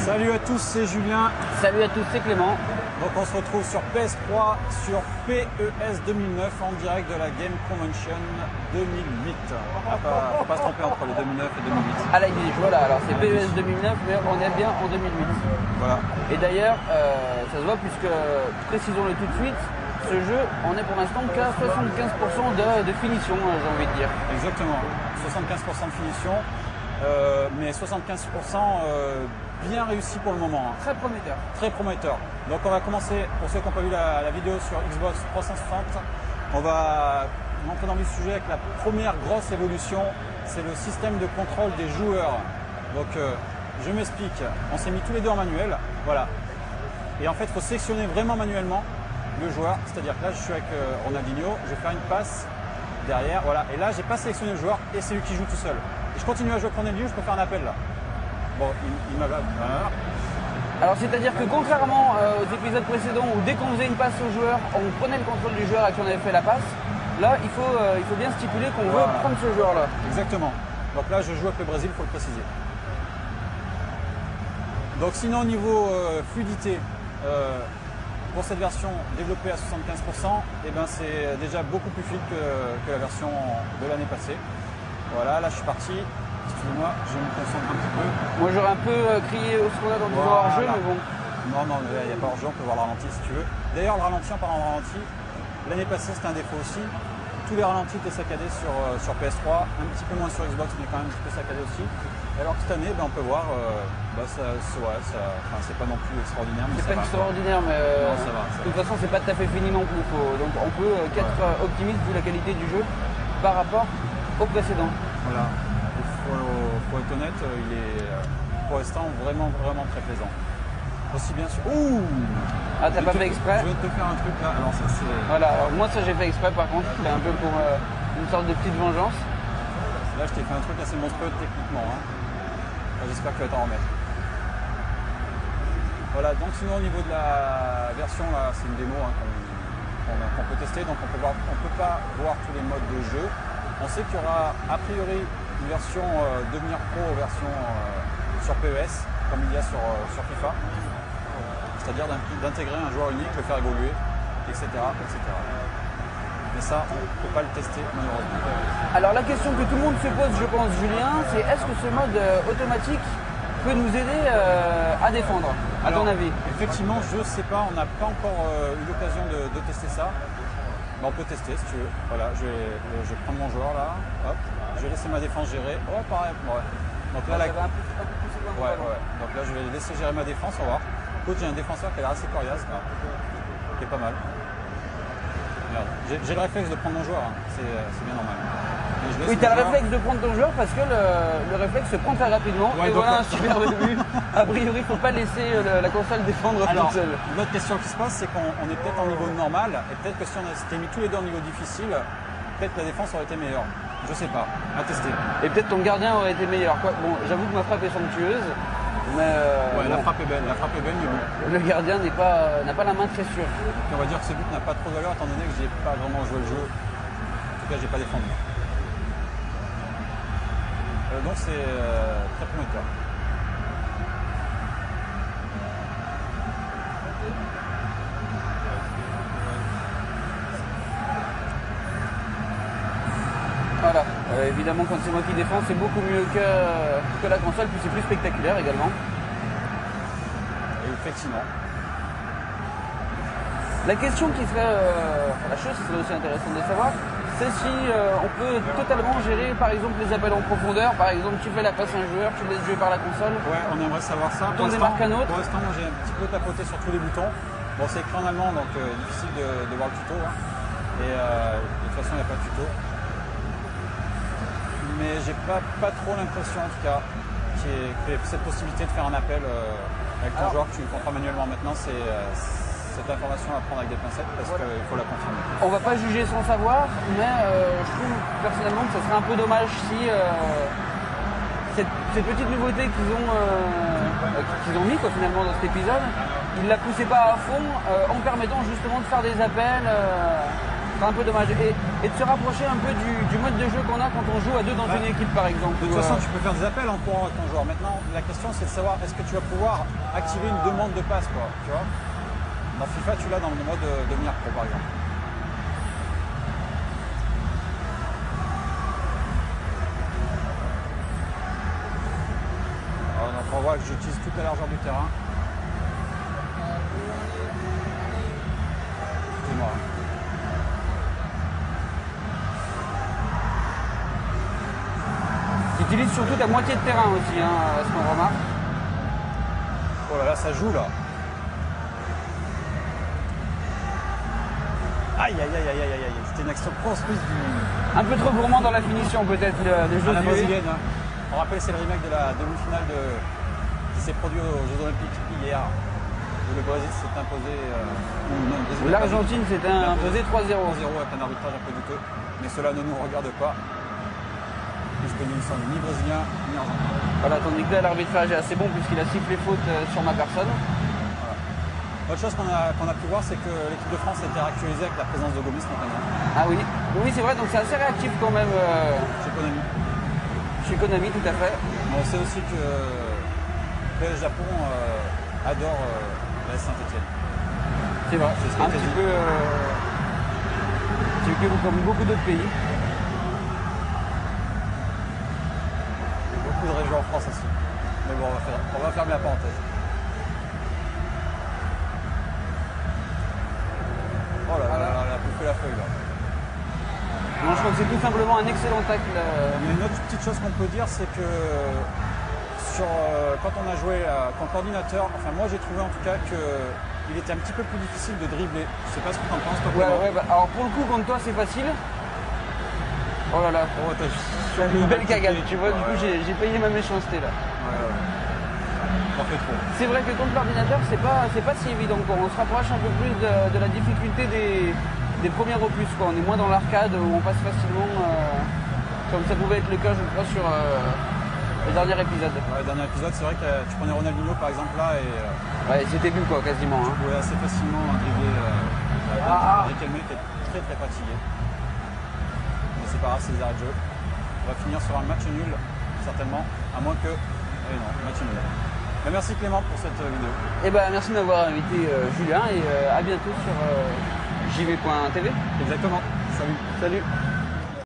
Salut à tous, c'est Julien. Salut à tous, c'est Clément. Donc on se retrouve sur PS3 sur PES 2009 en direct de la Game Convention 2008. Faut pas se tromper entre le 2009 et 2008. À la guiche, voilà, alors c'est PES 2009, mais on est bien en 2008. Voilà. Et d'ailleurs, ça se voit puisque, précisons-le tout de suite, ce jeu, on est pour l'instant qu'à 75% de finition, j'ai envie de dire. Exactement, 75% de finition, mais 75% bien réussi pour le moment. Très prometteur. Très prometteur. Donc on va commencer, pour ceux qui n'ont pas vu la vidéo sur Xbox 360, on va rentrer dans le sujet avec la première grosse évolution, c'est le système de contrôle des joueurs. Donc je m'explique, on s'est mis tous les deux en manuel, voilà. Et en fait, il faut sélectionner vraiment manuellement le joueur, c'est-à-dire que là je suis avec Ronaldinho, je vais faire une passe derrière, voilà. Et là j'ai pas sélectionné le joueur et c'est lui qui joue tout seul. Et je continue à jouer avec Ronaldinho, je peux faire un appel là. Bon, il m'a... Voilà. Alors c'est-à-dire que contrairement aux épisodes précédents où dès qu'on faisait une passe au joueur, on prenait le contrôle du joueur à qui on avait fait la passe, là il faut bien stipuler qu'on veut prendre ce joueur-là. Exactement. Donc là je joue avec le Brésil, il faut le préciser. Donc sinon au niveau fluidité, pour cette version développée à 75%, eh ben, c'est déjà beaucoup plus fluide que la version de l'année passée. Voilà, là je suis parti. Excusez-moi, je me concentre un petit peu. Moi j'aurais un peu crié au secondaire dans le hors-jeu, mais bon. Non, il n'y a pas hors-jeu, on peut voir le ralenti si tu veux. D'ailleurs, le ralenti, en parlant de ralenti, l'année passée c'était un défaut aussi. Tous les ralentis étaient saccadés sur PS3, un petit peu moins sur Xbox, mais quand même un petit peu saccadé aussi. Alors que cette année, ben, on peut voir, c'est pas non plus extraordinaire. C'est pas extraordinaire, mais non, ça va, de toute façon, c'est pas tout à fait fini non plus. Donc on peut qu'être optimiste vu la qualité du jeu par rapport au précédent. Voilà. Pour être honnête, il est pour l'instant vraiment très plaisant. Aussi bien sûr. Ouh! Ah, t'as pas fait exprès? Je vais te faire un truc là. Alors ça c'est. Voilà, alors moi ça j'ai fait exprès par contre, c'était un peu pour une sorte de petite vengeance. Là je t'ai fait un truc assez monstrueux techniquement. Hein. J'espère que tu vas t'en remettre. Voilà, donc sinon au niveau de la version là, c'est une démo hein, qu'on peut tester, donc on peut pas voir tous les modes de jeu. On sait qu'il y aura a priori une version devenir pro version sur PES, comme il y a sur FIFA. C'est-à-dire d'intégrer un joueur unique, le faire évoluer, etc. Mais ça, on ne peut pas le tester malheureusement. Alors la question que tout le monde se pose, je pense, Julien, c'est est-ce que ce mode automatique peut nous aider à défendre, à ton avis? Effectivement, je ne sais pas, on n'a pas encore eu l'occasion de tester ça. On peut tester si tu veux. Voilà, je vais prendre mon joueur là, hop, je vais laisser ma défense gérer. Oh, pareil, ouais. Donc là, Donc là, je vais laisser gérer ma défense, on va voir. Écoute, j'ai un défenseur qui a l'air assez coriace, là, qui est pas mal. Merde. J'ai le réflexe de prendre mon joueur, hein. C'est bien normal. Oui, tu as le réflexe de prendre ton joueur parce que le réflexe se prend très rapidement. Ouais, et voilà un super début. A priori, il ne faut pas laisser la console défendre toute seule. L'autre question qui se passe, c'est qu'on est peut-être en niveau normal et peut-être que si on s'était mis tous les deux en niveau difficile, peut-être que la défense aurait été meilleure. Je sais pas, à tester. Et peut-être ton gardien aurait été meilleur. Bon, j'avoue que ma frappe est somptueuse. Mais ouais, la frappe est belle, mais bon. Le gardien n'a pas la main très sûre. Et on va dire que ce but n'a pas trop de valeur étant donné que j'ai pas vraiment joué le jeu. En tout cas, j'ai pas défendu. Donc c'est très prometteur. Voilà, évidemment quand c'est moi qui défends c'est beaucoup mieux que la console, puis c'est plus spectaculaire également. Et effectivement. La question qui serait, la chose qui serait aussi intéressante de savoir, c'est si on peut totalement gérer par exemple les appels en profondeur. Par exemple, tu fais la passe à un joueur, tu le laisses jouer par la console. Ouais, on aimerait savoir ça. T'en démarques un autre. Pour l'instant, moi j'ai un petit peu tapoté sur tous les boutons. Bon, c'est écrit en allemand, donc difficile de voir le tuto. Hein. Et de toute façon, il n'y a pas de tuto. Mais j'ai pas trop l'impression, en tout cas, qu'il y ait cette possibilité de faire un appel avec ton joueur que tu contrôles manuellement maintenant. C'est cette information à prendre avec des pincettes parce qu'il faut la confirmer. On va pas juger sans savoir, mais je trouve personnellement que ce serait un peu dommage si cette petite nouveauté qu'ils ont mis finalement dans cet épisode, ils la poussaient pas à fond en permettant justement de faire des appels Ce sera un peu dommage. Et de se rapprocher un peu du mode de jeu qu'on a quand on joue à deux dans une équipe par exemple. De toute façon, tu peux faire des appels en courant avec ton joueur. Maintenant, la question c'est de savoir est-ce que tu vas pouvoir activer une demande de passe, quoi, tu vois. Dans FIFA, tu l'as dans le mode devenir pro, par exemple. Alors, donc on voit que j'utilise toute la largeur du terrain. Excuse-moi. Tu utilises surtout ta moitié de terrain aussi, hein, ce qu'on remarque. Oh là là, ça joue là. Aïe aïe aïe aïe aïe aïe, c'était une action construite du... Un peu trop gourmand dans la finition peut-être des jeux la de brésilienne. Hein. On rappelle, c'est le remake de la demi-finale qui s'est produit aux Jeux Olympiques hier. Où le Brésil s'est imposé... l'Argentine s'est imposé 3-0. 3-0 avec un arbitrage un peu douteux. Mais cela ne nous regarde pas. Puisque nous ne sommes ni brésiliens ni argentins. Voilà, tandis que là l'arbitrage est assez bon puisqu'il a sifflé faute sur ma personne. Autre chose qu'on a pu voir, c'est que l'équipe de France a été réactualisée avec la présence de Gomis notamment. Ah oui, oui c'est vrai, donc c'est assez réactif quand même Chez Konami. chez Konami, tout à fait. Mais on sait aussi que PS Japon adore la Saint-Etienne. C'est vrai, C'est ce qui un a été petit dit. peu comme beaucoup d'autres pays. Beaucoup de régions en France aussi. Mais bon, on va fermer la parenthèse. Oh là là, là, elle a bouffé la feuille là. Non, je crois que c'est tout simplement un excellent tacle. Il y a une autre petite chose qu'on peut dire, c'est que quand on a joué contre l'ordinateur, enfin moi j'ai trouvé en tout cas qu'il était un petit peu plus difficile de dribbler. Je sais pas ce que tu en penses toi. Ouais, bah, alors pour le coup contre toi c'est facile. Oh là là, Oh, t'as une belle cagade, tu vois, du coup j'ai payé ma méchanceté là. On fait trop. C'est vrai que contre l'ordinateur c'est pas si évident quoi. On se rapproche un peu plus de la difficulté des premiers opus quoi. On est moins dans l'arcade où on passe facilement comme ça pouvait être le cas je crois sur le dernier épisode. Ouais, le dernier épisode, c'est vrai que tu prenais Ronaldinho par exemple là et Ouais, c'était vu quoi quasiment. tu pouvais assez facilement dribbler Riquelme qui est très très fatigué. Mais c'est pas grave, c'est les arrêts de jeu. On va finir sur un match nul certainement, à moins que... Eh non, match nul. Mais merci Clément pour cette vidéo. Et ben merci de m'avoir invité Julien et à bientôt sur jv.tv. Exactement. Salut. Salut.